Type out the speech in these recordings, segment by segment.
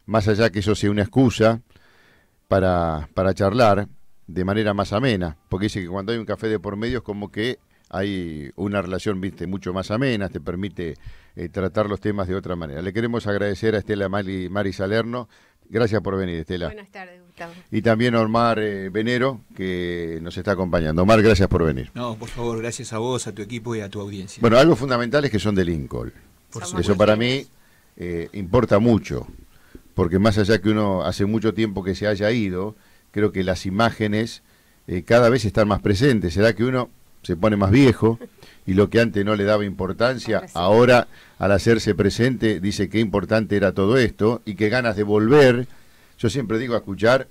más allá que eso sea una excusa para charlar de manera más amena, porque dice que cuando hay un café de por medio es como que hay una relación, viste, mucho más amena, te permite tratar los temas de otra manera. Le queremos agradecer a Estela Mari Salerno. Gracias por venir, Estela. Buenas tardes, Gustavo. Y también a Omar Venero, que nos está acompañando. Omar, gracias por venir. No, por favor, gracias a vos, a tu equipo y a tu audiencia. Bueno, algo fundamental es que son de Lincoln. Eso para mí importa mucho, porque más allá que uno hace mucho tiempo que se haya ido, creo que las imágenes cada vez están más presentes. ¿Será que uno se pone más viejo y lo que antes no le daba importancia, ahora al hacerse presente dice qué importante era todo esto y qué ganas de volver? Yo siempre digo, a escuchar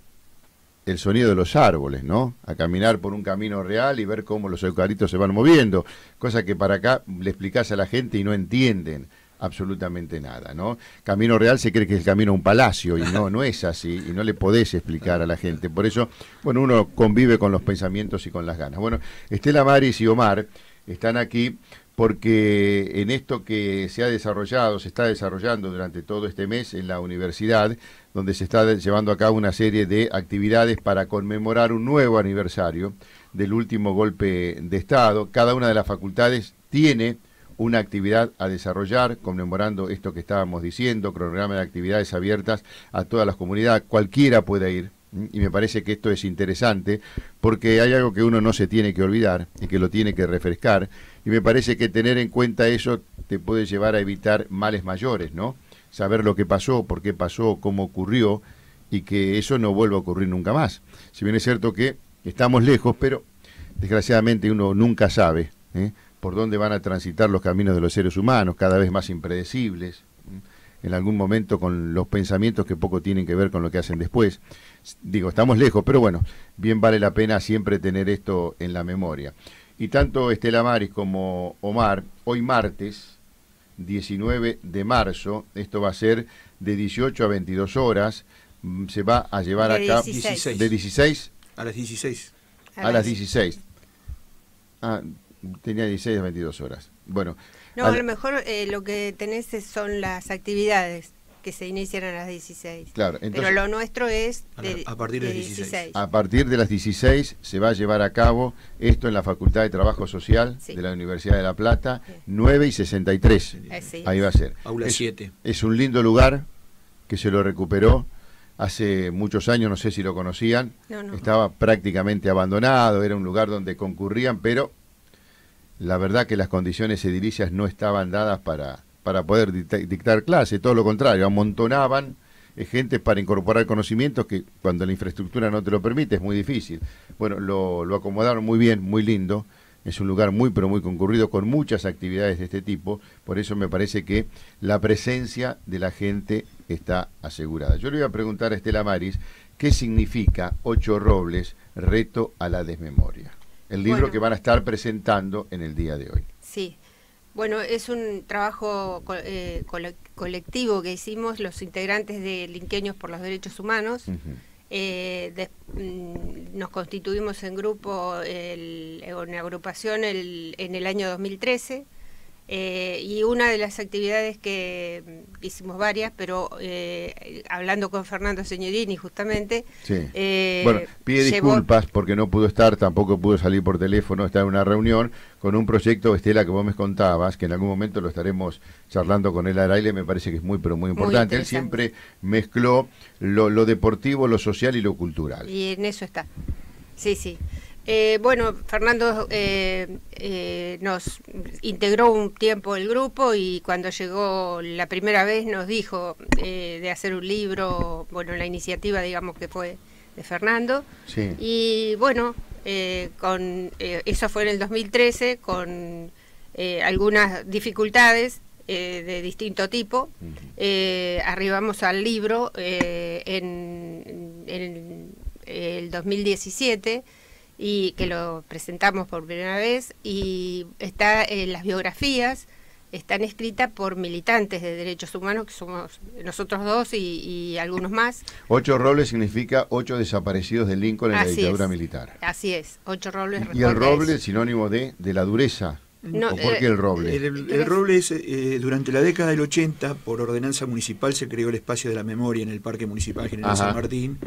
el sonido de los árboles, ¿no? A caminar por un camino real y ver cómo los eucaliptos se van moviendo, cosa que para acá le explicás a la gente y no entienden absolutamente nada, ¿no? Camino real se cree que es el camino a un palacio y no es así, y no le podés explicar a la gente. Por eso, bueno, uno convive con los pensamientos y con las ganas. Bueno, Estela Maris y Omar están aquí porque en esto que se está desarrollando durante todo este mes en la universidad, donde se está llevando a cabo una serie de actividades para conmemorar un nuevo aniversario del último golpe de Estado. Cada una de las facultades tiene una actividad a desarrollar, conmemorando esto que estábamos diciendo, cronograma de actividades abiertas a todas las comunidades, cualquiera pueda ir, y me parece que esto es interesante, porque hay algo que uno no se tiene que olvidar, y que lo tiene que refrescar, y me parece que tener en cuenta eso te puede llevar a evitar males mayores, ¿no? Saber lo que pasó, por qué pasó, cómo ocurrió, y que eso no vuelva a ocurrir nunca más. Si bien es cierto que estamos lejos, pero desgraciadamente uno nunca sabe, por dónde van a transitar los caminos de los seres humanos, cada vez más impredecibles, en algún momento con los pensamientos que poco tienen que ver con lo que hacen después. Digo, estamos lejos, pero bueno, bien vale la pena siempre tener esto en la memoria. Y tanto Estela Maris como Omar, hoy martes, 19 de marzo, esto va a ser de 18 a 22 horas, se va a llevar a cabo... ¿De 16? A las 16. A las 16. Ah, tenía 16 a 22 horas. Bueno. No, a lo mejor lo que tenés son las actividades que se inician a las 16. Claro, entonces, pero lo nuestro es a partir de 16. A partir de las 16 se va a llevar a cabo esto en la Facultad de Trabajo Social de la Universidad de La Plata, 9 y 63. Ahí va a ser. Aula 7. Es un lindo lugar que se lo recuperó hace muchos años, no sé si lo conocían. No. Estaba prácticamente abandonado, era un lugar donde concurrían, pero la verdad que las condiciones edilicias no estaban dadas para poder dictar clase, todo lo contrario, amontonaban gente para incorporar conocimientos que cuando la infraestructura no te lo permite es muy difícil. Bueno, lo acomodaron muy bien, muy lindo, es un lugar muy pero muy concurrido con muchas actividades de este tipo, por eso me parece que la presencia de la gente está asegurada. Yo le voy a preguntar a Estela Maris, ¿qué significa Ocho Robles, reto a la desmemoria? El libro que van a estar presentando en el día de hoy. Sí, bueno, es un trabajo colectivo que hicimos los integrantes de Linqueños por los Derechos Humanos. Nos constituimos en grupo, en agrupación en el año 2013. Y una de las actividades que hicimos varias, pero hablando con Fernando Signorini justamente, bueno, pide disculpas porque no pudo estar, tampoco pudo salir por teléfono, está en una reunión con un proyecto, Estela, que vos me contabas, que en algún momento lo estaremos charlando con él al aire, me parece que es muy pero muy importante. Él siempre mezcló lo deportivo, lo social y lo cultural. Y en eso está, sí. Bueno, Fernando nos integró un tiempo el grupo y cuando llegó la primera vez nos dijo de hacer un libro, bueno, la iniciativa digamos que fue de Fernando. Sí. Y bueno, eso fue en el 2013 con algunas dificultades de distinto tipo. Arribamos al libro en el 2017 y que lo presentamos por primera vez, y está las biografías están escritas por militantes de derechos humanos, que somos nosotros dos y algunos más. 8 robles significa 8 desaparecidos de Lincoln en la dictadura militar. Así es, 8 robles. Y el roble es sinónimo de la dureza. No, ¿O por qué el roble? El roble es, durante la década del 80, por ordenanza municipal, se creó el espacio de la memoria en el Parque Municipal General San Martín,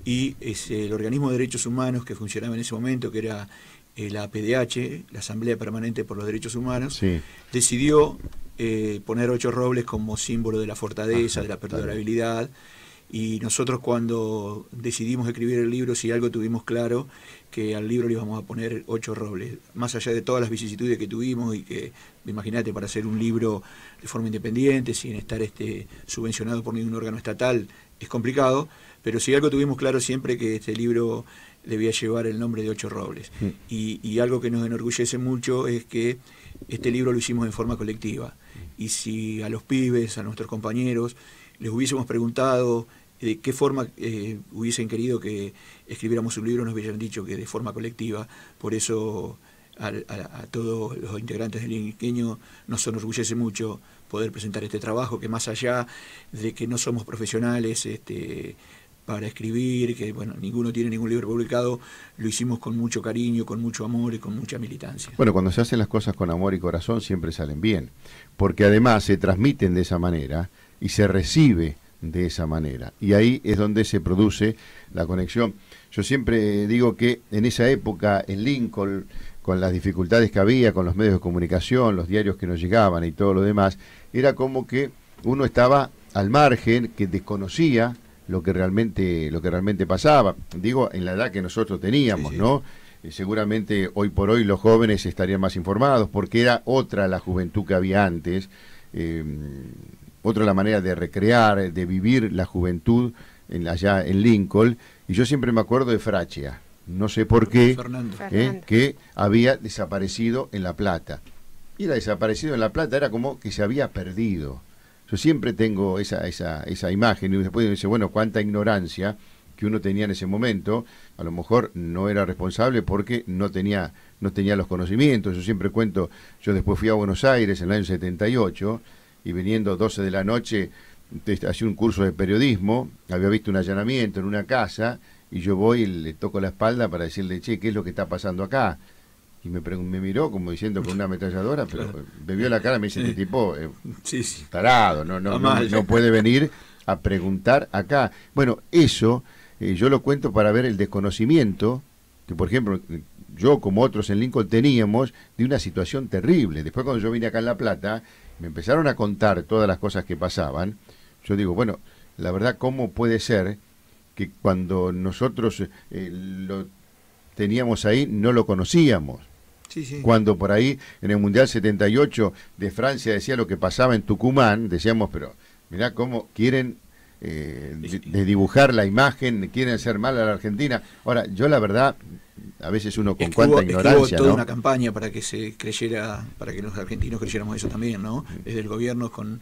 y el organismo de derechos humanos que funcionaba en ese momento, que era la APDH, la Asamblea Permanente por los Derechos Humanos, decidió poner 8 robles como símbolo de la fortaleza, de la perdurabilidad. Y nosotros, cuando decidimos escribir el libro, si algo tuvimos claro, que al libro le íbamos a poner 8 robles. Más allá de todas las vicisitudes que tuvimos, y que, imagínate, para hacer un libro de forma independiente, sin estar subvencionado por ningún órgano estatal, es complicado, pero si algo tuvimos claro siempre, que este libro debía llevar el nombre de 8 robles. Y algo que nos enorgullece mucho es que este libro lo hicimos en forma colectiva. Y si a los pibes, a nuestros compañeros, les hubiésemos preguntado de qué forma hubiesen querido que escribiéramos un libro, nos hubieran dicho que de forma colectiva. Por eso a todos los integrantes del Linqueño nos enorgullece mucho poder presentar este trabajo, que más allá de que no somos profesionales para escribir, que bueno, ninguno tiene ningún libro publicado, lo hicimos con mucho cariño, con mucho amor y con mucha militancia. Bueno, cuando se hacen las cosas con amor y corazón siempre salen bien, porque además se transmiten de esa manera y se recibe de esa manera, y ahí es donde se produce la conexión. Yo siempre digo que en esa época en Lincoln, con las dificultades que había con los medios de comunicación, los diarios que nos llegaban y todo lo demás, era como que uno estaba al margen, que desconocía lo que realmente pasaba. Digo, en la edad que nosotros teníamos, ¿no? Seguramente hoy por hoy los jóvenes estarían más informados, porque era otra la juventud que había antes, otra la manera de recrear, de vivir la juventud allá en Lincoln. Y yo siempre me acuerdo de Frachia, no sé por qué, que había desaparecido en La Plata. Y era desaparecido en La Plata, era como que se había perdido. Yo siempre tengo esa imagen, y después dice, bueno, cuánta ignorancia que uno tenía en ese momento. A lo mejor no era responsable porque no tenía los conocimientos. Yo siempre cuento, yo después fui a Buenos Aires en el año 78, y viniendo 12 de la noche, hacía un curso de periodismo, había visto un allanamiento en una casa, y yo voy y le toco la espalda para decirle, che, ¿qué es lo que está pasando acá? Y me miró como diciendo con una ametralladora, pero me vio la cara y me dice, este tipo, tarado, no puede venir a preguntar acá. Bueno, eso yo lo cuento para ver el desconocimiento que, por ejemplo, yo como otros en Lincoln teníamos de una situación terrible. Después, cuando yo vine acá en La Plata, me empezaron a contar todas las cosas que pasaban. Yo digo, bueno, la verdad, ¿cómo puede ser que cuando nosotros lo teníamos ahí no lo conocíamos? Cuando por ahí en el Mundial 78 de Francia decía lo que pasaba en Tucumán, decíamos, pero mirá cómo quieren desdibujar la imagen, quieren hacer mal a la Argentina. Ahora, yo la verdad, a veces uno con cuánta ignorancia, toda ¿no? una campaña para que se creyera, para que los argentinos creyéramos eso también, ¿no? Desde el gobierno con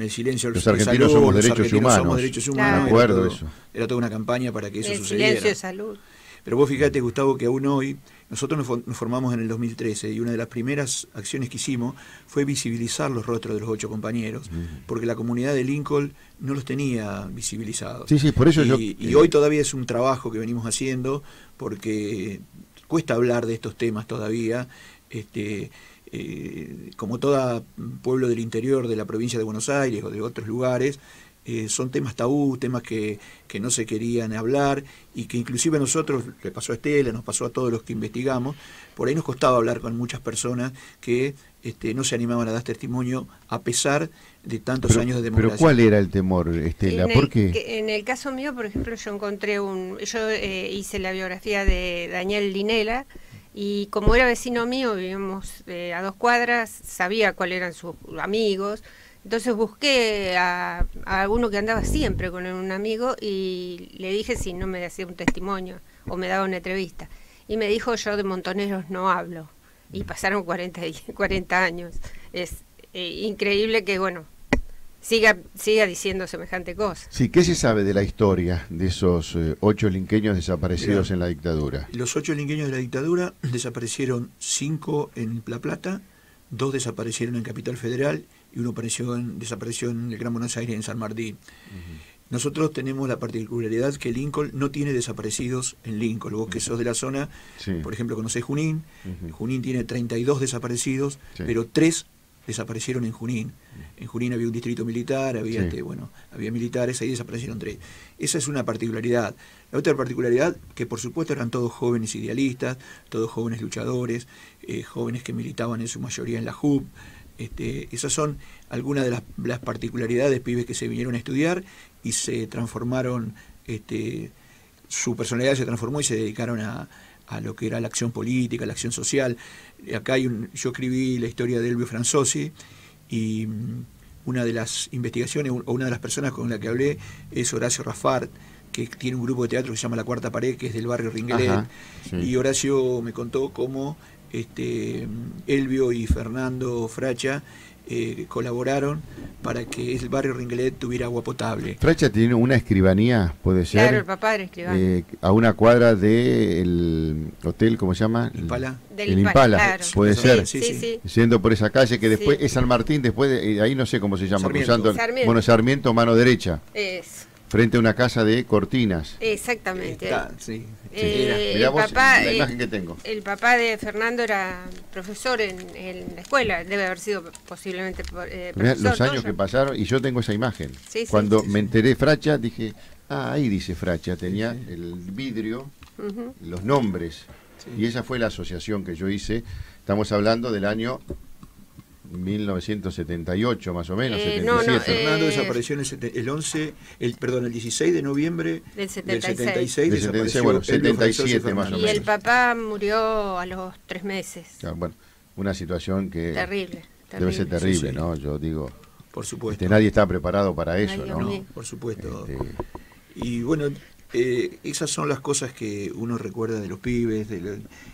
el silencio. Los argentinos somos derechos humanos. Claro. Me acuerdo eso. Era toda una campaña para que eso sucediera. Silencio de salud. Pero vos fíjate, Gustavo, que aún hoy, nosotros nos formamos en el 2013, y una de las primeras acciones que hicimos fue visibilizar los rostros de los 8 compañeros, porque la comunidad de Lincoln no los tenía visibilizados. Por eso y hoy todavía es un trabajo que venimos haciendo, porque cuesta hablar de estos temas todavía. Como todo pueblo del interior de la provincia de Buenos Aires o de otros lugares, son temas tabú, temas que no se querían hablar, y que inclusive a nosotros, le pasó a Estela, nos pasó a todos los que investigamos, por ahí nos costaba hablar con muchas personas que no se animaban a dar testimonio a pesar de tantos años de democracia. ¿Pero cuál era el temor, Estela? ¿Por qué? En el caso mío, por ejemplo, yo encontré yo hice la biografía de Daniel Linela, y como era vecino mío, vivíamos a 2 cuadras, sabía cuáles eran sus amigos. Entonces busqué a uno que andaba siempre con un amigo, y le dije si no me hacía un testimonio o me daba una entrevista. Y me dijo, yo de montoneros no hablo. Y pasaron 40 años. Es increíble que, bueno, siga diciendo semejante cosa. Sí, ¿qué se sabe de la historia de esos 8 linqueños desaparecidos en la dictadura? Los 8 linqueños de la dictadura desaparecieron 5 en La Plata, 2 desaparecieron en Capital Federal, y uno desapareció en el Gran Buenos Aires, en San Martín. nosotros tenemos la particularidad que Lincoln no tiene desaparecidos en Lincoln. Vos que sos de la zona, por ejemplo, conocés Junín. Junín tiene 32 desaparecidos, pero 3 desaparecieron en Junín. En Junín había un distrito militar, había había militares, ahí desaparecieron 3. Esa es una particularidad. La otra particularidad, que por supuesto eran todos jóvenes idealistas, todos jóvenes luchadores, jóvenes que militaban en su mayoría en la JUP. Esas son algunas de las particularidades, pibes que se vinieron a estudiar y se transformaron, su personalidad se transformó y se dedicaron a lo que era la acción política, la acción social. Acá yo escribí la historia de Elvio Franzosi y una de las investigaciones, o una de las personas con la que hablé es Horacio Rafart, que tiene un grupo de teatro que se llama La Cuarta Pared, que es del barrio Ringuelet. Y Horacio me contó cómo Elvio y Fernando Fracha colaboraron para que el barrio Ringuelet tuviera agua potable. Fracha tiene una escribanía, puede ser. Claro, el papá era escribano. A una cuadra del hotel, ¿cómo se llama? Impala. El Impala, claro. Puede ser. Sí. Yendo por esa calle que después es San Martín, después de ahí no sé cómo se llama, Sarmiento. Bueno, Sarmiento, mano derecha. Es. Frente a una casa de cortinas. Exactamente. Mirá vos la imagen que tengo. El papá de Fernando era profesor en la escuela, debe haber sido posiblemente profesor. Los años que pasaron, y yo tengo esa imagen. Cuando me enteré Fracha, dije, ahí dice Fracha, tenía el vidrio, los nombres, y esa fue la asociación que yo hice. Estamos hablando del año 1978 más o menos, 77. Fernando desapareció el 16 de noviembre del 76 desapareció, bueno, 77 más o menos. Y el papá murió a los 3 meses. Claro, bueno, una situación que terrible. Debe ser terrible, ¿no? Yo digo, por supuesto. Nadie está preparado para eso, ¿no? Por supuesto. Y bueno, esas son las cosas que uno recuerda de los pibes,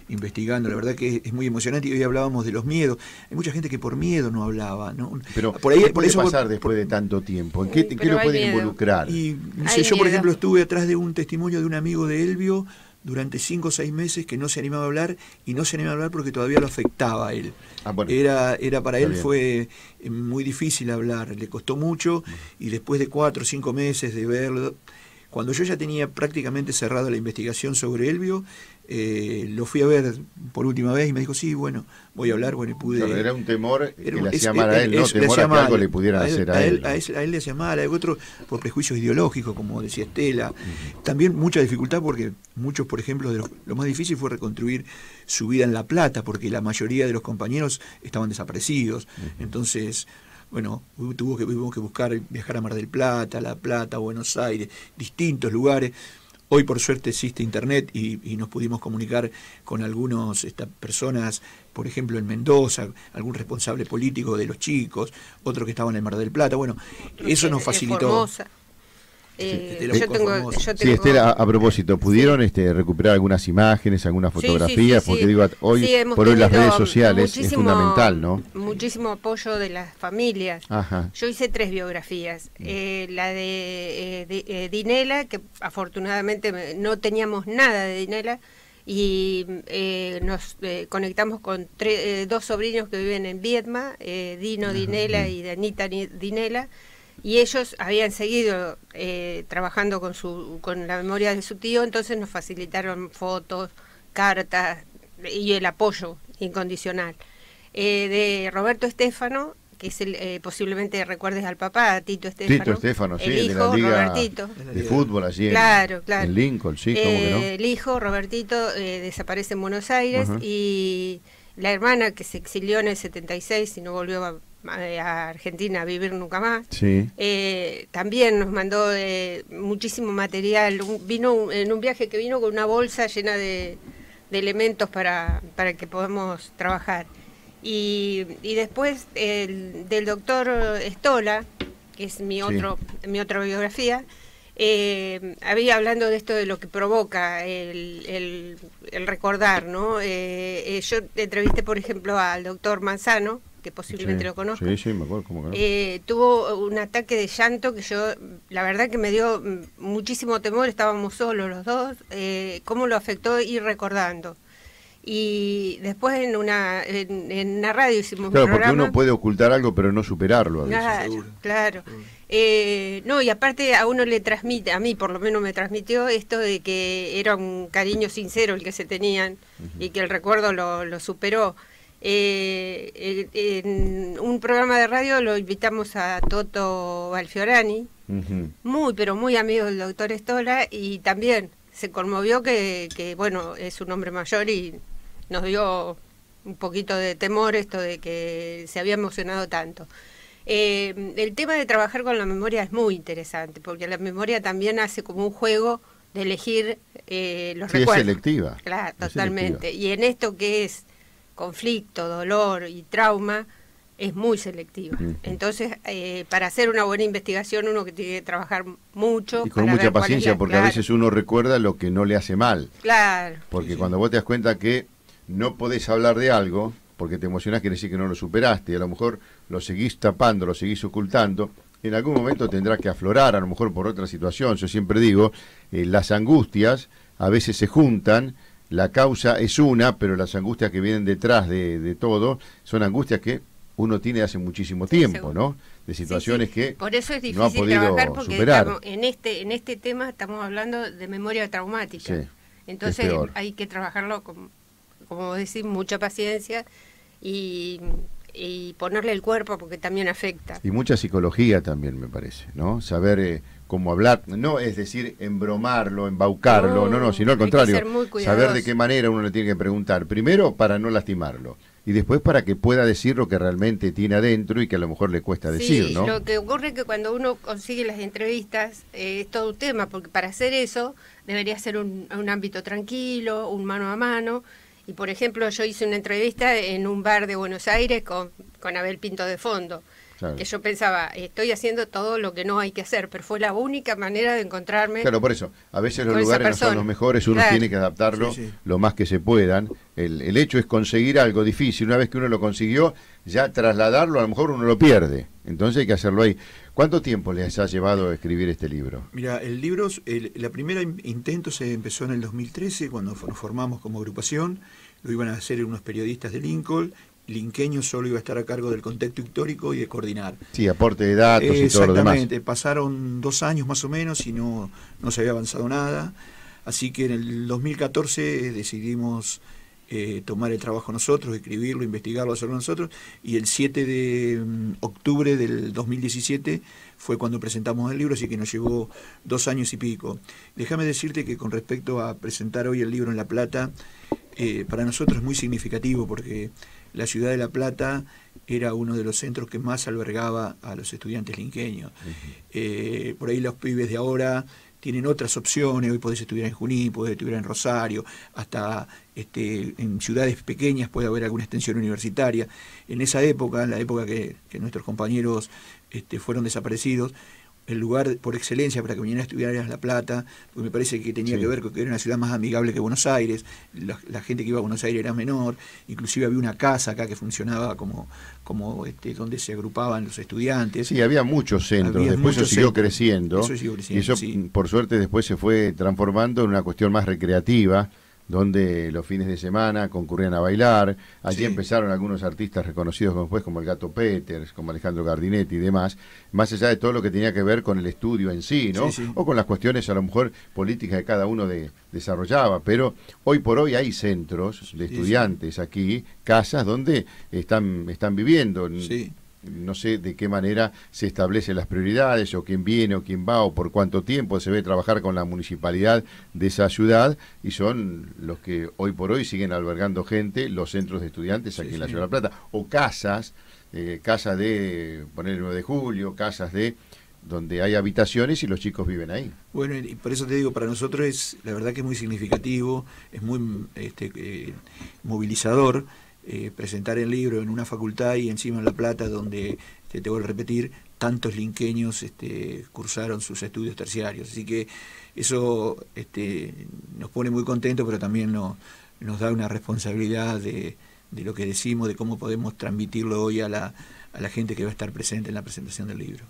investigando. La verdad que es muy emocionante. Y hoy hablábamos de los miedos. Hay mucha gente que por miedo no hablaba, ¿no? Pero ¿qué puede pasar después de tanto tiempo? ¿En qué lo pueden involucrar? Y yo, por ejemplo, estuve atrás de un testimonio de un amigo de Elvio durante 5 o 6 meses que no se animaba a hablar, y no se animaba a hablar porque todavía lo afectaba a él. Bueno, era para él fue muy difícil hablar, le costó mucho, y después de 4 o 5 meses de verlo, cuando yo ya tenía prácticamente cerrado la investigación sobre Elvio, lo fui a ver por última vez y me dijo, sí, bueno, voy a hablar, bueno, y pude... Claro, era un temor que le hacía mal a él, ¿no? Temor a que algo le pudieran hacer a él. A él le hacía mal, a otro por prejuicios ideológicos, como decía Estela. También mucha dificultad porque muchos, por ejemplo, lo más difícil fue reconstruir su vida en La Plata, porque la mayoría de los compañeros estaban desaparecidos. Entonces... bueno, tuvimos que buscar viajar a Mar del Plata, La Plata, Buenos Aires, distintos lugares. Hoy por suerte existe internet y nos pudimos comunicar con algunas personas, por ejemplo en Mendoza, algún responsable político de los chicos, otro que estaba en el Mar del Plata. Bueno, eso nos facilitó. Estela, a propósito, ¿pudieron recuperar algunas imágenes, algunas fotografías? Porque digo, hoy por hoy las redes sociales es fundamental, ¿no? Muchísimo apoyo de las familias. Ajá. Yo hice 3 biografías. La de Dinela, que afortunadamente no teníamos nada de Dinela, y nos conectamos con 2 sobrinos que viven en Viedma, Dino Dinela y Danita Dinela. Y ellos habían seguido trabajando con la memoria de su tío, entonces nos facilitaron fotos, cartas y el apoyo incondicional. De Roberto Estefano, que es posiblemente recuerdes al papá, Tito Estefano. Tito Estefano, sí, el hijo, de la Liga Robertito. De fútbol allí claro. En Lincoln, sí, ¿cómo que no? El hijo, Robertito, desaparece en Buenos Aires, y la hermana, que se exilió en el 76 y no volvió a Argentina a vivir nunca más, también nos mandó muchísimo material. Vino en un viaje que vino con una bolsa llena de elementos para que podamos trabajar. Y después del doctor Stola, que es mi otra biografía, había hablando de esto de lo que provoca el recordar, ¿no? Yo entrevisté, por ejemplo, al doctor Manzano, que posiblemente lo conozco. Sí, me acuerdo, ¿cómo que no? Tuvo un ataque de llanto que yo, la verdad que me dio muchísimo temor, estábamos solos los dos, cómo lo afectó ir recordando. Y después en una radio hicimos un programa. Porque uno puede ocultar algo pero no superarlo a veces. Claro. No, y aparte a uno le transmite, a mí por lo menos me transmitió esto de que era un cariño sincero el que se tenían y que el recuerdo lo superó. En un programa de radio lo invitamos a Toto Balfiorani, muy pero muy amigo del doctor Stola, y también se conmovió que bueno, es un hombre mayor y nos dio un poquito de temor esto de que se había emocionado tanto. El tema de trabajar con la memoria es muy interesante, porque la memoria también hace como un juego de elegir los recuerdos. Es selectiva. Claro, totalmente. Y en esto que es conflicto, dolor y trauma, es muy selectiva. Entonces, para hacer una buena investigación uno que tiene que trabajar mucho. Y con mucha paciencia, porque claro, a veces uno recuerda lo que no le hace mal. Claro. Porque cuando vos te das cuenta que no podés hablar de algo, porque te emocionás, quiere decir que no lo superaste, y a lo mejor lo seguís tapando, lo seguís ocultando, en algún momento tendrá que aflorar, a lo mejor por otra situación. Yo siempre digo, las angustias a veces se juntan, la causa es una, pero las angustias que vienen detrás de todo son angustias que uno tiene hace muchísimo tiempo, ¿no? De situaciones que por eso es difícil no ha podido trabajar, porque superar. Estamos, en este tema estamos hablando de memoria traumática. Sí, entonces hay que trabajarlo con, como decir, mucha paciencia y ponerle el cuerpo, porque también afecta. Y mucha psicología también, me parece, ¿no? Saber cómo hablar, no es decir, embromarlo, embaucarlo, no, sino al contrario, saber de qué manera uno le tiene que preguntar, primero para no lastimarlo, y después para que pueda decir lo que realmente tiene adentro y que a lo mejor le cuesta decir, ¿no? Lo que ocurre es que cuando uno consigue las entrevistas es todo un tema, porque para hacer eso debería ser un ámbito tranquilo, un mano a mano. Y por ejemplo, yo hice una entrevista en un bar de Buenos Aires con Abel Pinto de fondo, claro, que yo pensaba, estoy haciendo todo lo que no hay que hacer, pero fue la única manera de encontrarme. Claro, por eso, a veces los lugares no son los mejores, uno tiene que adaptarlo lo más que se puedan. El hecho es conseguir algo difícil, una vez que uno lo consiguió, ya trasladarlo a lo mejor uno lo pierde, entonces hay que hacerlo ahí. ¿Cuánto tiempo les ha llevado a escribir este libro? Mira, el libro, la primera intento se empezó en el 2013, cuando nos formamos como agrupación. Lo iban a hacer unos periodistas de Lincoln. Linqueño solo iba a estar a cargo del contexto histórico y de coordinar. Sí, aporte de datos y todo lo demás. Exactamente, pasaron 2 años más o menos y no se había avanzado nada. Así que en el 2014 decidimos tomar el trabajo nosotros, escribirlo, investigarlo, hacerlo nosotros, y el 7 de octubre del 2017 fue cuando presentamos el libro, así que nos llevó 2 años y pico. Déjame decirte que con respecto a presentar hoy el libro en La Plata, para nosotros es muy significativo, porque la ciudad de La Plata era uno de los centros que más albergaba a los estudiantes linqueños. Por ahí los pibes de ahora tienen otras opciones, hoy podés estudiar en Junín, podés estudiar en Rosario, hasta en ciudades pequeñas puede haber alguna extensión universitaria. En esa época, en la época que nuestros compañeros fueron desaparecidos, el lugar por excelencia para que vinieran a estudiar era La Plata, porque me parece que tenía que ver con que era una ciudad más amigable que Buenos Aires, la gente que iba a Buenos Aires era menor, inclusive había una casa acá que funcionaba como donde se agrupaban los estudiantes. Sí, había muchos centros, después eso siguió creciendo, y eso por suerte después se fue transformando en una cuestión más recreativa, donde los fines de semana concurrían a bailar. Allí empezaron algunos artistas reconocidos después, como el Gato Peters, como Alejandro Gardinetti y demás, más allá de todo lo que tenía que ver con el estudio en sí, ¿no? O con las cuestiones a lo mejor políticas que cada uno desarrollaba, pero hoy por hoy hay centros de estudiantes aquí, casas donde están viviendo. No sé de qué manera se establecen las prioridades, o quién viene o quién va, o por cuánto tiempo se ve trabajar con la municipalidad de esa ciudad, y son los que hoy por hoy siguen albergando gente, los centros de estudiantes aquí en la Ciudad de La Plata, o casas, casas de, poner el 9 de julio, casas de donde hay habitaciones y los chicos viven ahí. Bueno, y por eso te digo, para nosotros es, la verdad que es muy significativo, es muy movilizador, presentar el libro en una facultad y encima en La Plata, donde, te vuelvo a repetir, tantos linqueños cursaron sus estudios terciarios. Así que eso nos pone muy contentos, pero también nos da una responsabilidad de lo que decimos, de cómo podemos transmitirlo hoy a la gente que va a estar presente en la presentación del libro.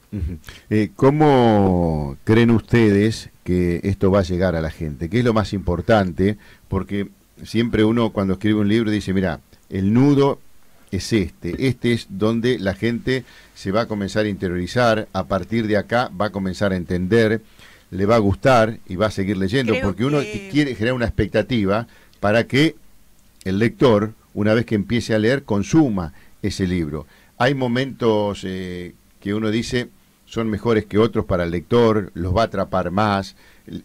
¿Cómo creen ustedes que esto va a llegar a la gente? ¿Qué es lo más importante? Porque siempre uno cuando escribe un libro dice, mira, el nudo es este. Este es donde la gente se va a comenzar a interiorizar, a partir de acá va a comenzar a entender, le va a gustar y va a seguir leyendo, porque uno quiere generar una expectativa para que el lector, una vez que empiece a leer, consuma ese libro. Hay momentos que uno dice son mejores que otros para el lector, los va a atrapar más.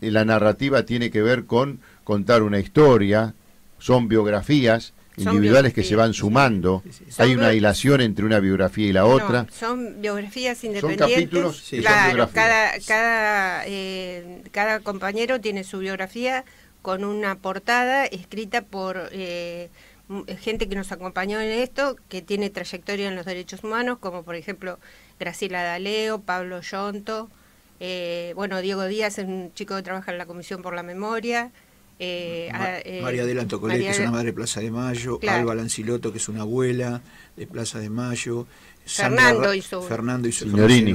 La narrativa tiene que ver con contar una historia, son biografías individuales que se van sumando. Hay una hilación entre una biografía y la otra. No, son biografías independientes. Son capítulos, claro, cada compañero tiene su biografía con una portada escrita por gente que nos acompañó en esto, que tiene trayectoria en los derechos humanos, como por ejemplo Graciela D'Aleo, Pablo Yonto, Diego Díaz es un chico que trabaja en la Comisión por la Memoria, María Adelanto Colet, que es una madre de Plaza de Mayo, claro. Alba Lanciloto, que es una abuela de Plaza de Mayo, Fernando hizo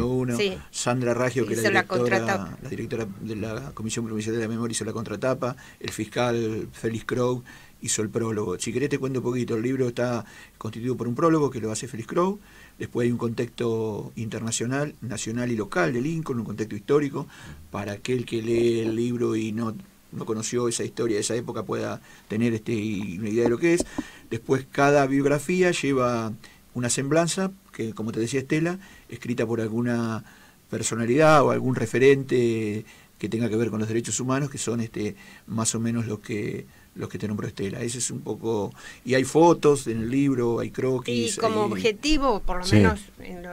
uno, sí. Sandra Raggio, que es la directora de la Comisión Provincial de la Memoria, hizo la contratapa, el fiscal Félix Crow hizo el prólogo. Si querés te cuento un poquito, el libro está constituido por un prólogo que lo hace Félix Crow, después hay un contexto internacional, nacional y local de Lincoln, un contexto histórico, para aquel que lee el libro y no conoció esa historia de esa época pueda tener una idea de lo que es. Después cada biografía lleva una semblanza, que como te decía Estela, escrita por alguna personalidad o algún referente que tenga que ver con los derechos humanos, que son más o menos los que te nombró Estela. Ese es un poco... Y hay fotos en el libro, hay croquis. Y como objetivo, por lo menos en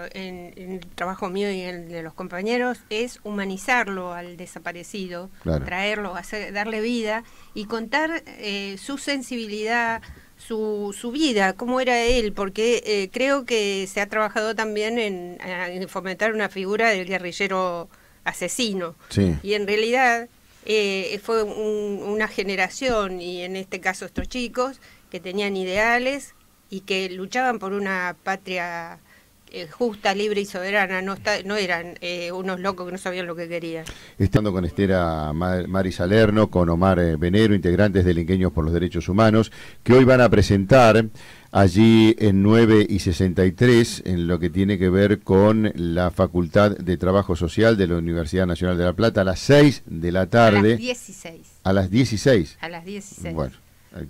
el trabajo mío y el de los compañeros, es humanizarlo al desaparecido, claro. Traerlo, darle vida y contar su sensibilidad, su vida, cómo era él, porque creo que se ha trabajado también en fomentar una figura del guerrillero asesino. Sí. Y en realidad... fue una generación, y en este caso estos chicos, que tenían ideales y que luchaban por una patria justa, libre y soberana, no eran unos locos que no sabían lo que querían. Estando con Estela Mari Salerno, con Omar Venero, integrantes de Linqueños por los Derechos Humanos, que hoy van a presentar allí en 9 y 63, en lo que tiene que ver con la Facultad de Trabajo Social de la Universidad Nacional de La Plata, a las 6 de la tarde. A las 16. ¿A las 16? A las 16. Bueno,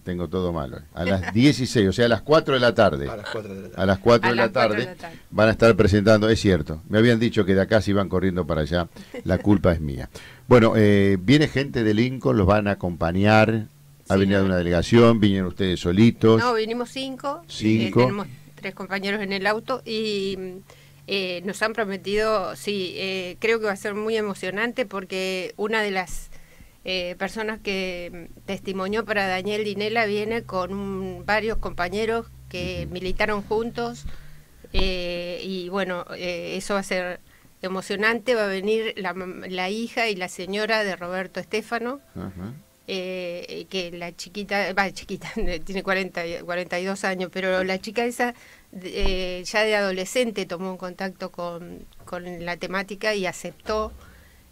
tengo todo malo. A las 16, o sea, a las 4 de la tarde. A las 4 de la tarde. A las 4 de la tarde van a estar presentando, es cierto, me habían dicho que de acá se iban corriendo para allá, la culpa es mía. Bueno, viene gente de Lincoln, los van a acompañar. Ha venido una delegación, vinieron ustedes solitos. No, vinimos 5. Tenemos 3 compañeros en el auto y nos han prometido, creo que va a ser muy emocionante porque una de las personas que testimonió para Daniel Dinela viene con varios compañeros que militaron juntos y bueno, eso va a ser emocionante. Va a venir la hija y la señora de Roberto Estéfano. Que la chiquita, tiene 42 años, pero la chica esa ya de adolescente tomó un contacto con la temática y aceptó,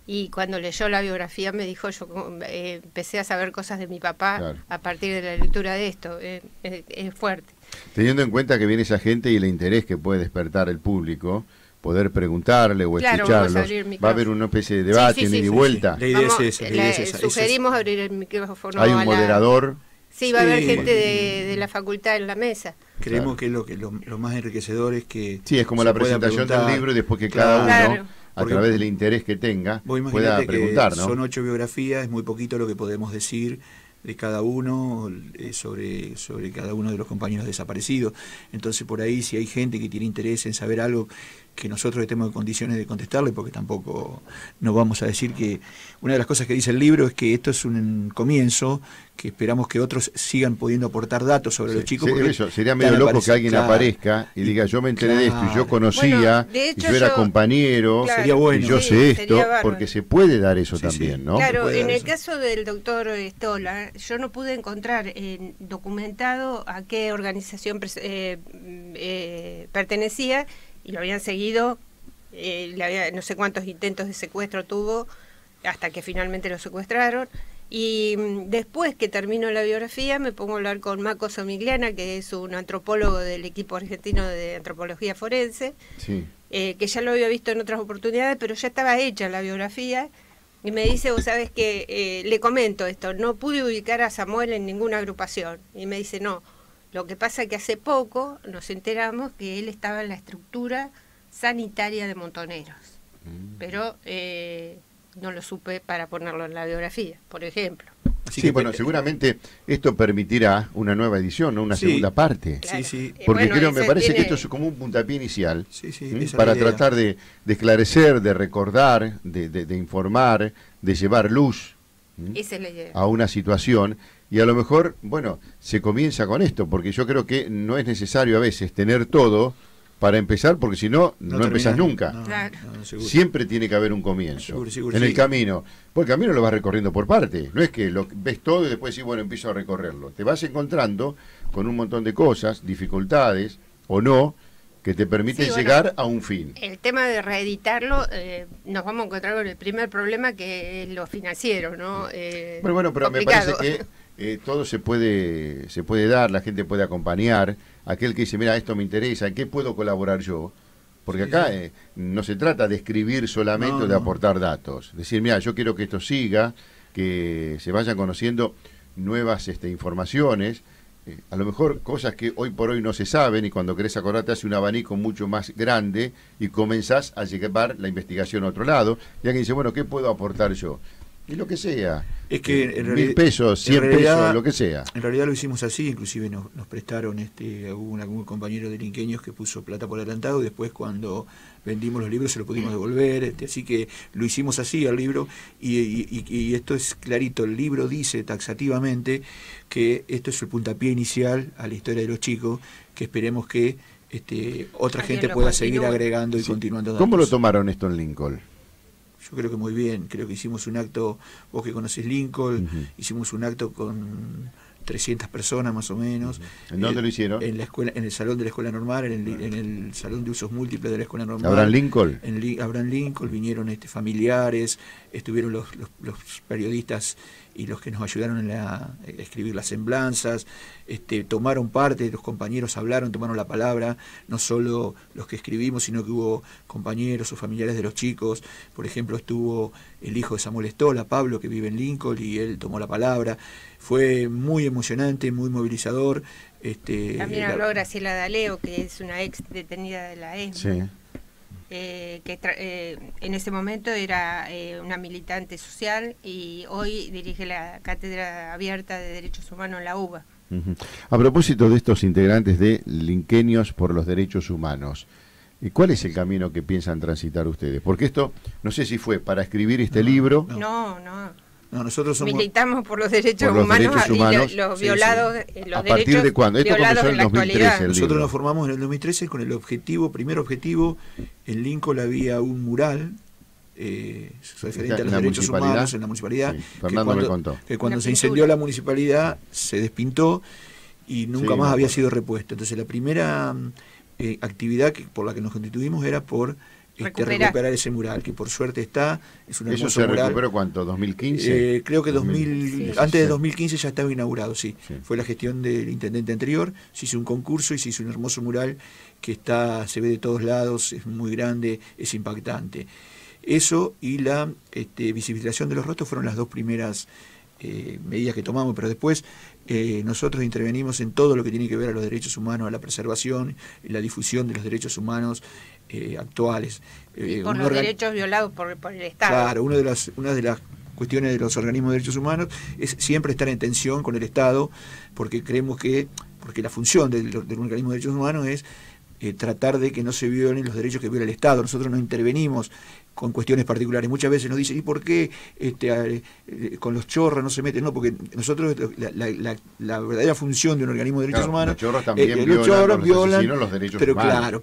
y cuando leyó la biografía me dijo, yo empecé a saber cosas de mi papá, claro, a partir de la lectura de esto. Es fuerte. Teniendo en cuenta que viene esa gente y el interés que puede despertar el público, poder preguntarle o escucharlos, va a haber una especie de debate, ida y vuelta. La idea es esa. Sugerimos abrir el micrófono. Hay un moderador. Sí, va a haber gente de la facultad en la mesa. Creemos que lo más enriquecedor es que... Sí, es como la presentación del libro y después que cada uno, a través del interés que tenga, pueda preguntar, ¿no? Son 8 biografías, es muy poquito lo que podemos decir de cada uno, sobre cada uno de los compañeros desaparecidos. Entonces por ahí, si hay gente que tiene interés en saber algo, que nosotros estemos en condiciones de contestarle, porque tampoco nos vamos a decir que... Una de las cosas que dice el libro es que esto es un comienzo, que esperamos que otros sigan pudiendo aportar datos sobre los chicos. Eso, sería medio loco que alguien aparezca y diga, yo me enteré de esto, y yo conocía, y yo era compañero, sería bueno, y yo sé esto, porque se puede dar eso también, ¿no? Claro, en el caso del doctor Stola, yo no pude encontrar documentado a qué organización pertenecía, y lo habían seguido, no sé cuántos intentos de secuestro tuvo, hasta que finalmente lo secuestraron, Y después que termino la biografía me pongo a hablar con Mako Somigliana, que es un antropólogo del equipo argentino de antropología forense, Sí. Que ya lo había visto en otras oportunidades, pero ya estaba hecha la biografía, y me dice, vos sabés que, le comento esto, no pude ubicar a Samuel en ninguna agrupación, y me dice, no, lo que pasa es que hace poco nos enteramos que él estaba en la estructura sanitaria de Montoneros, pero no lo supe para ponerlo en la biografía, por ejemplo. Así Sí, que, bueno, seguramente esto permitirá una nueva edición, ¿no? Una Sí. segunda parte. Claro. Sí. Porque Bueno, creo, me ese parece que tiene- esto es como un puntapié inicial Sí, esa para es la idea. tratar de esclarecer, de recordar, de informar, de llevar luz Esa es la idea. a una situación. Y a lo mejor, bueno, se comienza con esto, porque yo creo que no es necesario a veces tener todo para empezar, porque si no, no empezás terminás, nunca. Claro. Seguro. Siempre tiene que haber un comienzo Seguro, en sí. el camino. Porque el camino lo vas recorriendo por partes. No es que lo ves todo y después decís, bueno, empiezo a recorrerlo. Te vas encontrando con un montón de cosas, dificultades o no, que te permiten Sí, bueno. llegar a un fin. El tema de reeditarlo, nos vamos a encontrar con el primer problema, que es lo financiero, ¿no? Bueno, pero complicado. me parece que todo se puede dar, la gente puede acompañar. Aquel que dice, mira, esto me interesa, ¿en qué puedo colaborar yo? Porque Sí, acá sí. no se trata de escribir solamente No, o de no. aportar datos. Decir, mira, yo quiero que esto siga, que se vayan conociendo nuevas informaciones, a lo mejor cosas que hoy por hoy no se saben, y cuando querés acordarte hace un abanico mucho más grande y comenzás a llevar la investigación a otro lado. Y alguien dice, bueno, ¿qué puedo aportar yo? Y lo que sea. Es que en 1.000 realidad- pesos, 100 en realidad- pesos, lo que sea. En realidad lo hicimos así, inclusive nos prestaron algún compañero de Linqueños que puso plata por adelantado, y después cuando vendimos los libros se lo pudimos devolver, así que lo hicimos así al libro, y esto es clarito, el libro dice taxativamente que esto es el puntapié inicial a la historia de los chicos, que esperemos que otra Alguien gente lo pueda seguir continúe. agregando y Sí. continuando. ¿Cómo lo datos. tomaron esto en Lincoln? Yo creo que muy bien, creo que hicimos un acto, vos que conocés Lincoln, hicimos un acto con 300 personas más o menos. ¿En dónde lo hicieron? En la escuela, en el salón de la escuela normal, en el salón de usos múltiples de la escuela normal. ¿Abraham Lincoln? En Abraham Lincoln vinieron familiares, estuvieron los periodistas y los que nos ayudaron a escribir las semblanzas, tomaron parte, los compañeros hablaron, tomaron la palabra, no solo los que escribimos, sino que hubo compañeros o familiares de los chicos. Por ejemplo, estuvo el hijo de Samuel Estola, Pablo, que vive en Lincoln, y él tomó la palabra. Fue muy emocionante, muy movilizador. También habló Graciela D'Aleo, que es una ex detenida de la ESMA. Sí. En ese momento era una militante social y hoy dirige la Cátedra Abierta de Derechos Humanos en la UBA. Ujú. A propósito de estos integrantes de Linqueños por los Derechos Humanos, ¿cuál es el camino que piensan transitar ustedes? Porque esto, no sé si fue para escribir este libro. No. No, nosotros somos... Militamos por los derechos Por los humanos, derechos humanos. y los Sí, violados, ¿A los partir derechos de cuándo? Esto violados comenzó en en la 2013, actualidad. el Nosotros libro. nos formamos en el 2013 con el primer objetivo. En Lincoln había un mural referente a ¿En los la derechos municipalidad? humanos en la municipalidad. Sí, que Fernando me cuando- contó. Que cuando Una se pintura. incendió la municipalidad se despintó y nunca Sí, más me había acuerdo. sido repuesto. Entonces la primera actividad por la que nos constituimos era por recuperar ese mural, que por suerte está, es un ¿Eso hermoso se mural. recuperó cuánto? ¿2015? Creo que Sí. antes de 2015 ya estaba inaugurado, sí. Sí. Fue la gestión del intendente anterior, se hizo un concurso y se hizo un hermoso mural que se ve de todos lados, es muy grande, es impactante. Eso y la visibilización de los rostros fueron las dos primeras medidas que tomamos, pero después nosotros intervenimos en todo lo que tiene que ver a los derechos humanos, a la preservación y la difusión de los derechos humanos actuales. Por los derechos violados por el Estado. Claro, una de las cuestiones de los organismos de derechos humanos es siempre estar en tensión con el Estado, porque creemos porque la función del organismo de derechos humanos es tratar de que no se violen los derechos que viola el Estado. Nosotros no intervenimos con cuestiones particulares. Muchas veces nos dicen, ¿y por qué con los chorros no se meten? No, porque nosotros, la verdadera función de un organismo de derechos Claro, humanos... los chorros también los chorros violan los derechos pero humanos. claro,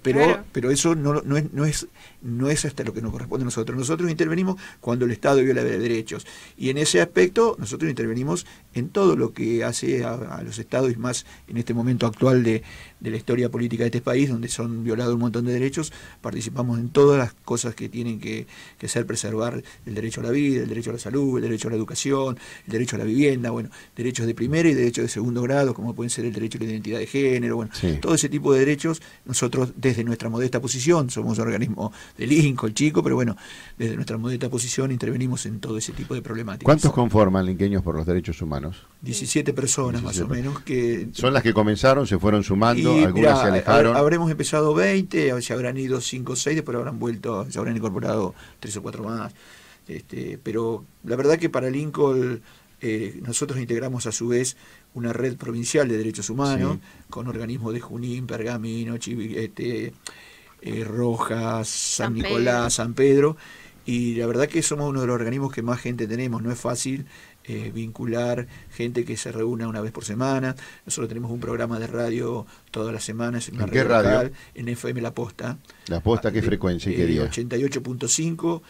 pero eso no es hasta lo que nos corresponde a nosotros. Nosotros intervenimos cuando el Estado viola derechos. Y en ese aspecto nosotros intervenimos en todo lo que hace a los Estados, y más en este momento actual de la historia política de este país, donde son violados un montón de derechos. Participamos en todas las cosas que tienen que que hacer, preservar el derecho a la vida, el derecho a la salud, el derecho a la educación, el derecho a la vivienda, bueno, derechos de primero y derechos de segundo grado, como pueden ser el derecho a la identidad de género, bueno, todo ese tipo de derechos. Nosotros, desde nuestra modesta posición, somos un organismo de Lincoln, chico, pero bueno, desde nuestra modesta posición intervenimos en todo ese tipo de problemáticas. ¿Cuántos conforman Linqueños por los Derechos Humanos? 17 personas 17 más o menos. Que son las que comenzaron, se fueron sumando, algunas se alejaron. Habremos empezado 20, se habrán ido 5 o 6, después habrán vuelto, se habrán incorporado 3 o 4 más. Pero la verdad que para Lincoln nosotros integramos a su vez una red provincial de derechos humanos, con organismos de Junín, Pergamino, Rojas, San Nicolás, San Pedro, y la verdad que somos uno de los organismos que más gente tenemos. No es fácil vincular gente que se reúna una vez por semana. Nosotros tenemos un programa de radio todas las semanas en qué radio? Local, en FM La Posta. ¿La Posta qué frecuencia y qué día? 88.5.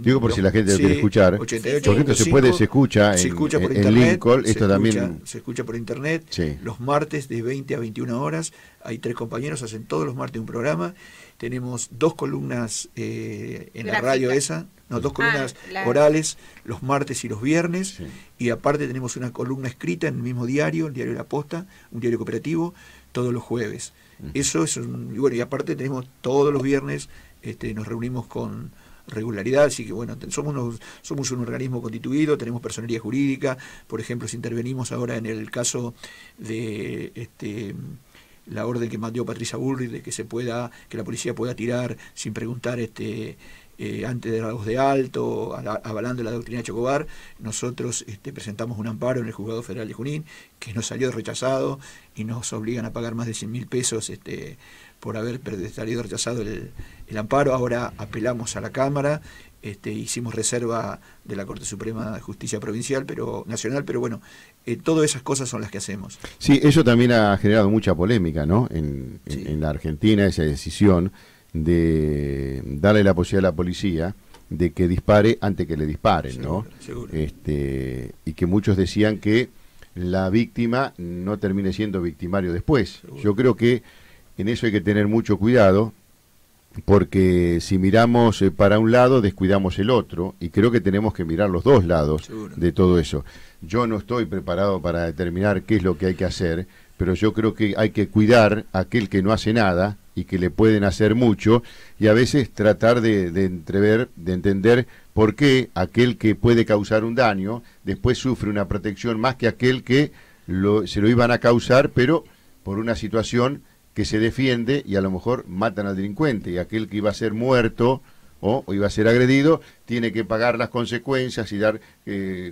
Digo por si la gente lo quiere escuchar, 88, porque esto se escucha por en internet, Lincoln, esto también se escucha por internet, los martes de 20 a 21 horas, hay 3 compañeros, hacen todos los martes un programa, tenemos 2 columnas en la radio esa, 2 columnas orales, los martes y los viernes, y aparte tenemos una columna escrita en el mismo diario, el diario La Posta, un diario cooperativo, todos los jueves. Eso es y bueno, y aparte tenemos todos los viernes, nos reunimos con regularidad, así que bueno, somos un organismo constituido, tenemos personería jurídica. Por ejemplo, si intervenimos ahora en el caso de la orden que mandó Patricia Bullrich de que la policía pueda tirar sin preguntar antes de la voz de alto, avalando la doctrina Chocobar, nosotros presentamos un amparo en el Juzgado Federal de Junín, que nos salió rechazado y nos obligan a pagar más de 100.000 pesos por haber salido rechazado el amparo. Ahora apelamos a la Cámara, hicimos reserva de la Corte Suprema de Justicia Provincial, nacional, pero bueno, todas esas cosas son las que hacemos. Sí, eso también ha generado mucha polémica, ¿no? En la Argentina, esa decisión de darle la posibilidad a la policía de que dispare antes que le disparen, ¿no? Seguro. Y que muchos decían que la víctima no termine siendo victimario después. Seguro. Yo creo que en eso hay que tener mucho cuidado, porque si miramos para un lado, descuidamos el otro, y creo que tenemos que mirar los dos lados. Seguro. De todo eso. Yo no estoy preparado para determinar qué es lo que hay que hacer, pero yo creo que hay que cuidar a aquel que no hace nada y que le pueden hacer mucho, y a veces tratar de entender por qué aquel que puede causar un daño después sufre una protección más que aquel que se lo iban a causar, pero por una situación que se defiende y a lo mejor matan al delincuente, y aquel que iba a ser muerto o iba a ser agredido tiene que pagar las consecuencias y dar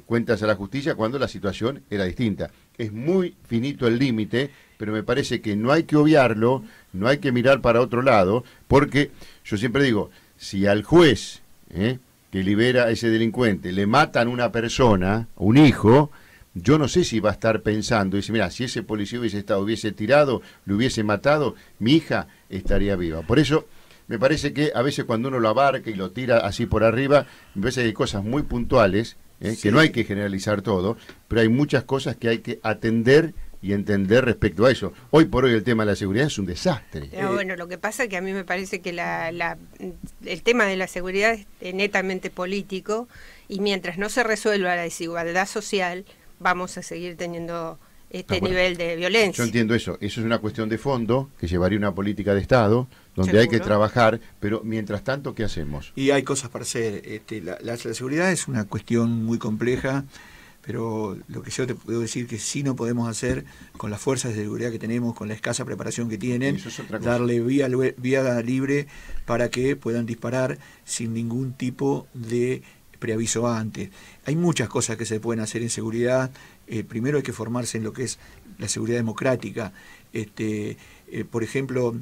cuentas a la justicia cuando la situación era distinta. Es muy finito el límite, pero me parece que no hay que obviarlo, no hay que mirar para otro lado, porque yo siempre digo, si al juez que libera a ese delincuente le matan una persona, un hijo, yo no sé si va a estar pensando, dice, mira, si ese policía hubiese tirado, lo hubiese matado, mi hija estaría viva. Por eso me parece que a veces cuando uno lo abarca y lo tira así por arriba, me parece que hay cosas muy puntuales, que no hay que generalizar todo, pero hay muchas cosas que hay que atender y entender respecto a eso. Hoy por hoy el tema de la seguridad es un desastre. Bueno, lo que pasa es que a mí me parece que el tema de la seguridad es netamente político, y mientras no se resuelva la desigualdad social, vamos a seguir teniendo nivel de violencia. Yo entiendo eso. Eso es una cuestión de fondo que llevaría una política de Estado donde ¿seguro? Hay que trabajar, pero mientras tanto, ¿qué hacemos? Y hay cosas para hacer. La seguridad es una cuestión muy compleja, pero lo que yo te puedo decir que sí no podemos hacer con las fuerzas de seguridad que tenemos, con la escasa preparación que tienen, darle vía libre para que puedan disparar sin ningún tipo de preaviso antes. Hay muchas cosas que se pueden hacer en seguridad. Primero hay que formarse en lo que es la seguridad democrática. Por ejemplo,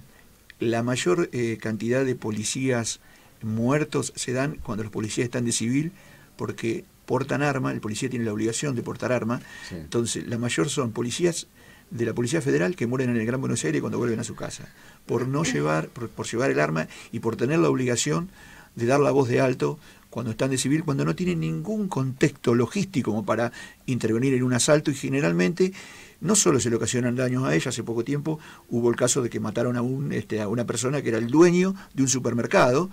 la mayor cantidad de policías muertos se dan cuando los policías están de civil, porque portan arma, el policía tiene la obligación de portar arma. Sí. Entonces, la mayor son policías de la Policía Federal que mueren en el Gran Buenos Aires cuando vuelven a su casa, por no llevar, por llevar el arma y por tener la obligación de dar la voz de alto cuando están de civil, cuando no tienen ningún contexto logístico como para intervenir en un asalto, y generalmente no solo se le ocasionan daños a ella. Hace poco tiempo hubo el caso de que mataron a una persona que era el dueño de un supermercado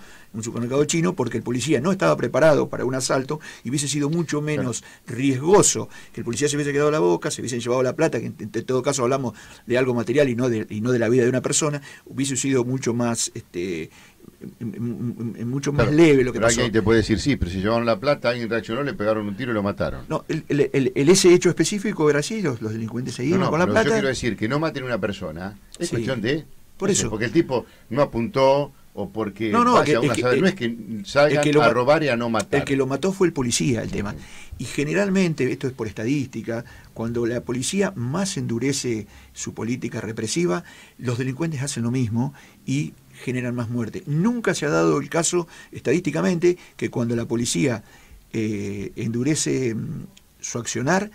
chino, porque el policía no estaba preparado para un asalto, y hubiese sido mucho menos riesgoso que el policía se hubiese quedado la boca, se hubiesen llevado la plata, que en todo caso hablamos de algo material y no de la vida de una persona. Hubiese sido mucho más más leve lo que pasó. Alguien te puede decir, sí, pero si llevaron la plata, alguien reaccionó, le pegaron un tiro y lo mataron. No, ese hecho específico era así, los delincuentes seguían con la plata. Yo quiero decir que no maten a una persona, es cuestión de... Por eso. Porque el tipo no apuntó, o porque no es que salgan a robar y a no matar. El que lo mató fue el policía, el tema. Y generalmente, esto es por estadística, cuando la policía más endurece su política represiva, los delincuentes hacen lo mismo y generan más muerte. Nunca se ha dado el caso, estadísticamente, que cuando la policía endurece su accionar,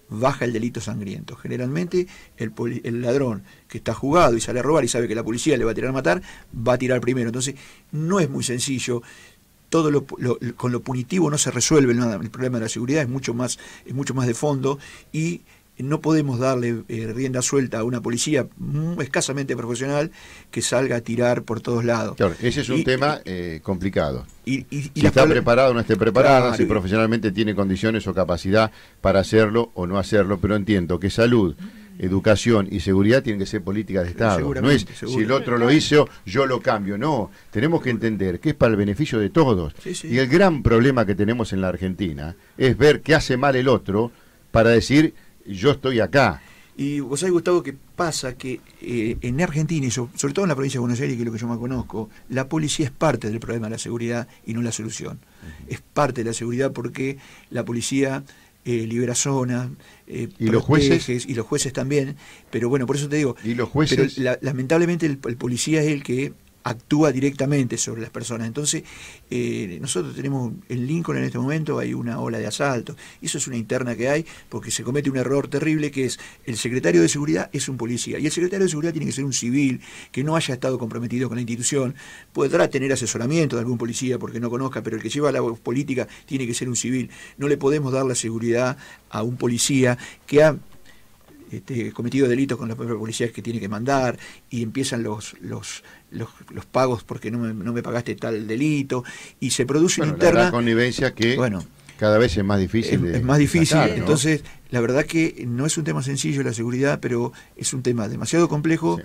baja el delito sangriento. Generalmente el ladrón que está jugado y sale a robar y sabe que la policía le va a tirar a matar, va a tirar primero. Entonces no es muy sencillo. Con lo punitivo no se resuelve nada. El problema de la seguridad es mucho más de fondo, y no podemos darle rienda suelta a una policía escasamente profesional que salga a tirar por todos lados. Claro, ese es un tema complicado. Si está preparado o no esté preparado, claro, si profesionalmente tiene condiciones o capacidad para hacerlo o no hacerlo, pero entiendo que salud, educación y seguridad tienen que ser políticas de Estado. No es, si el otro lo hizo, yo lo cambio. No, tenemos que entender que es para el beneficio de todos. Sí. Y el gran problema que tenemos en la Argentina es ver qué hace mal el otro para decir, yo estoy acá. Y vos sabés, Gustavo, que pasa que en Argentina, y sobre todo en la provincia de Buenos Aires, que es lo que yo más conozco, la policía es parte del problema de la seguridad y no la solución. Es parte de la seguridad porque la policía libera zonas, ¿y los jueces? Y los jueces también, pero bueno, por eso te digo, ¿y los jueces? Pero lamentablemente el policía es el que actúa directamente sobre las personas. Entonces, nosotros tenemos en Lincoln en este momento hay una ola de asaltos, y eso es una interna que hay, porque se comete un error terrible, que es el secretario de seguridad es un policía, y el secretario de seguridad tiene que ser un civil que no haya estado comprometido con la institución. Podrá tener asesoramiento de algún policía porque no conozca, pero el que lleva la política tiene que ser un civil. No le podemos dar la seguridad a un policía que ha cometido delitos con la propia policía que tiene que mandar, y empiezan los pagos porque no me pagaste tal delito, y se produce una interna. La connivencia que cada vez es más difícil. Es más difícil, sacar, ¿no? Entonces, la verdad que no es un tema sencillo la seguridad, pero es un tema demasiado complejo,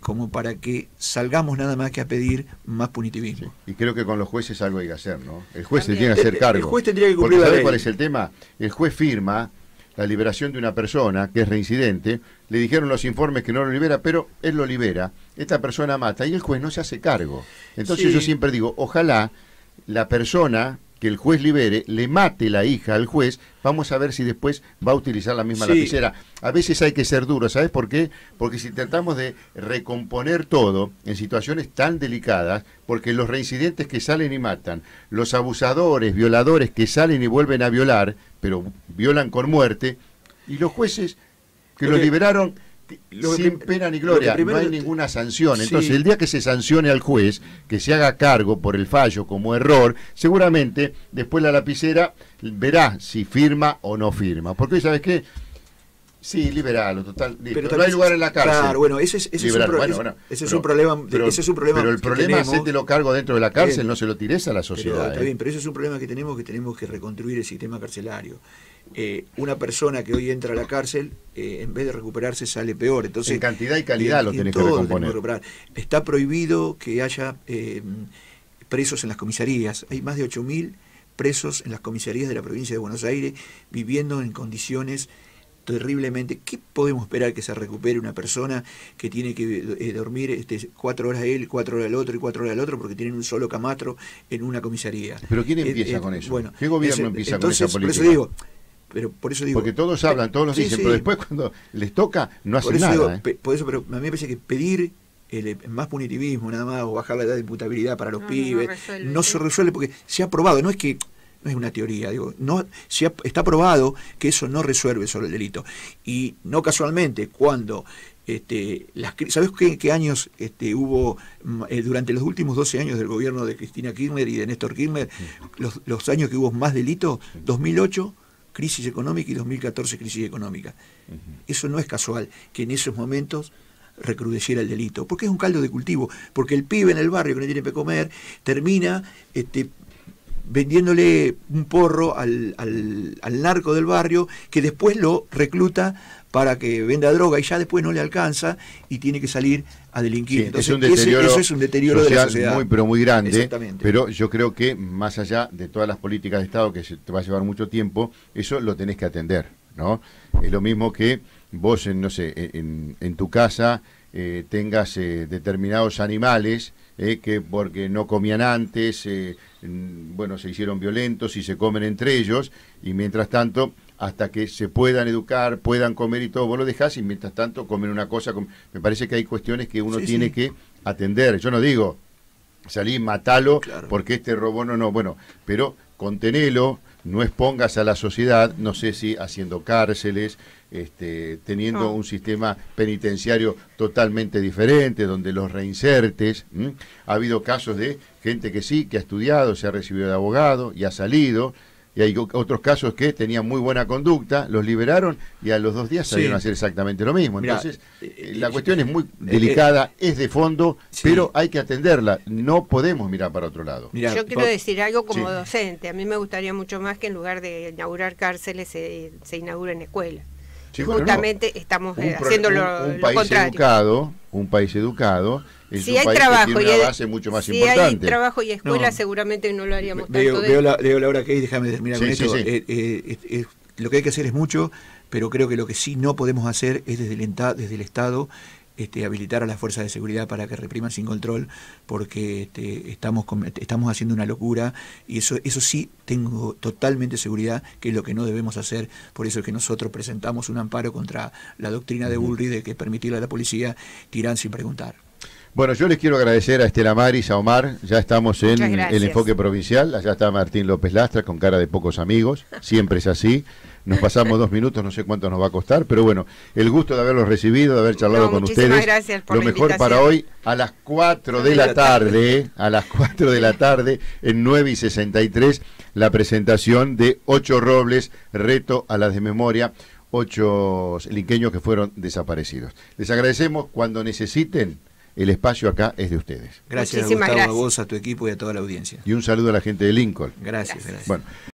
como para que salgamos nada más que a pedir más punitivismo. Sí. Y creo que con los jueces algo hay que hacer, ¿no? El juez se tiene que hacer cargo. El juez tendría que cumplir la ley. ¿Cuál es el tema? El juez firma la liberación de una persona que es reincidente, le dijeron los informes que no lo libera, pero él lo libera, esta persona mata y el juez no se hace cargo. Entonces yo siempre digo, ojalá la persona que el juez libere le mate la hija al juez, vamos a ver si después va a utilizar la misma lapicera. A veces hay que ser duro, ¿sabes por qué? Porque si tratamos de recomponer todo en situaciones tan delicadas, porque los reincidentes que salen y matan, los abusadores, violadores que salen y vuelven a violar, pero violan con muerte, y los jueces que los liberaron sin pena ni gloria, no hay ninguna sanción. Entonces el día que se sancione al juez, que se haga cargo por el fallo como error, seguramente después la lapicera verá si firma o no firma, porque ¿sabes qué? Sí, liberalo, total, pero no hay lugar en la cárcel. Claro, bueno, ese es un problema. Pero el problema es hacértelo cargo dentro de la cárcel, no se lo tires a la sociedad. Está bien, pero ese es un problema que tenemos que reconstruir el sistema carcelario. Una persona que hoy entra a la cárcel, en vez de recuperarse, sale peor. Entonces, en cantidad y calidad lo tenés que recomponer. Está prohibido que haya presos en las comisarías. Hay más de 8.000 presos en las comisarías de la provincia de Buenos Aires, viviendo en condiciones terriblemente. ¿Qué podemos esperar que se recupere una persona que tiene que dormir 4 horas él, 4 horas el otro y 4 horas el otro, porque tienen un solo camastro en una comisaría? ¿Pero quién empieza con eso? Bueno, ¿qué gobierno empieza con esa política? Por eso digo, porque todos hablan, todos los dicen, pero después cuando les toca no hacen nada. Por eso, pero a mí me parece que pedir más punitivismo nada más, o bajar la edad de imputabilidad para los pibes, no se resuelve porque se ha probado. No es que no es una teoría, digo, no, está probado que eso no resuelve solo el delito. Y no casualmente, cuando ¿sabes qué años hubo durante los últimos 12 años del gobierno de Cristina Kirchner y de Néstor Kirchner, los años que hubo más delito? 2008, crisis económica, y 2014, crisis económica. Eso no es casual que en esos momentos recrudeciera el delito, porque es un caldo de cultivo, porque el pibe en el barrio que no tiene que comer termina vendiéndole un porro al narco del barrio, que después lo recluta para que venda droga y ya después no le alcanza y tiene que salir a delinquir. Sí, entonces eso es un deterioro social de la sociedad pero muy grande. Exactamente. Pero yo creo que más allá de todas las políticas de Estado, que te va a llevar mucho tiempo, eso lo tenés que atender, ¿no? Es lo mismo que vos, no sé, en tu casa tengas determinados animales que porque no comían antes, bueno, se hicieron violentos y se comen entre ellos, y mientras tanto, hasta que se puedan educar, puedan comer y todo, vos lo dejás y mientras tanto comen una cosa. Me parece que hay cuestiones que uno tiene que atender. Yo no digo, salí, matalo, claro, porque robó, no, bueno, pero contenelo, no expongas a la sociedad, no sé si haciendo cárceles, teniendo un sistema penitenciario totalmente diferente, donde los reinsertes. Ha habido casos de gente que sí, que ha estudiado, se ha recibido de abogado y ha salido, y hay otros casos que tenían muy buena conducta, los liberaron y a los 2 días salieron a hacer exactamente lo mismo. Entonces, la cuestión es muy delicada, es de fondo, pero hay que atenderla, no podemos mirar para otro lado. Yo quiero decir algo como docente, a mí me gustaría mucho más que en lugar de inaugurar cárceles se inauguren escuelas. Sí, justamente estamos haciendo lo contrario. Un país educado es si hay país trabajo que tiene una base mucho más importante. Si hay trabajo y escuela, seguramente no lo haríamos tanto. Veo la hora que hay, déjame terminar con esto. Lo que hay que hacer es mucho, pero creo que lo que sí no podemos hacer es desde el Estado habilitar a las fuerzas de seguridad para que repriman sin control, porque estamos haciendo una locura, y eso sí tengo totalmente seguridad que es lo que no debemos hacer. Por eso es que nosotros presentamos un amparo contra la doctrina de Bullrich de que permitirle a la policía tirar sin preguntar. Bueno, yo les quiero agradecer a Estela Maris, a Omar. Ya estamos en el enfoque provincial. Allá está Martín López Lastra con cara de pocos amigos, siempre es así. Nos pasamos 2 minutos, no sé cuánto nos va a costar, pero bueno, el gusto de haberlos recibido, de haber charlado con ustedes. Gracias por lo mejor para hoy, a las 4 de la tarde, a las 4 de la tarde, en 9:63, la presentación de 8 robles, reto a la desmemoria, 8 linqueños que fueron desaparecidos. Les agradecemos. Cuando necesiten, el espacio acá es de ustedes. Gracias, Gustavo, a vos, a tu equipo y a toda la audiencia. Y un saludo a la gente de Lincoln. Gracias. Bueno.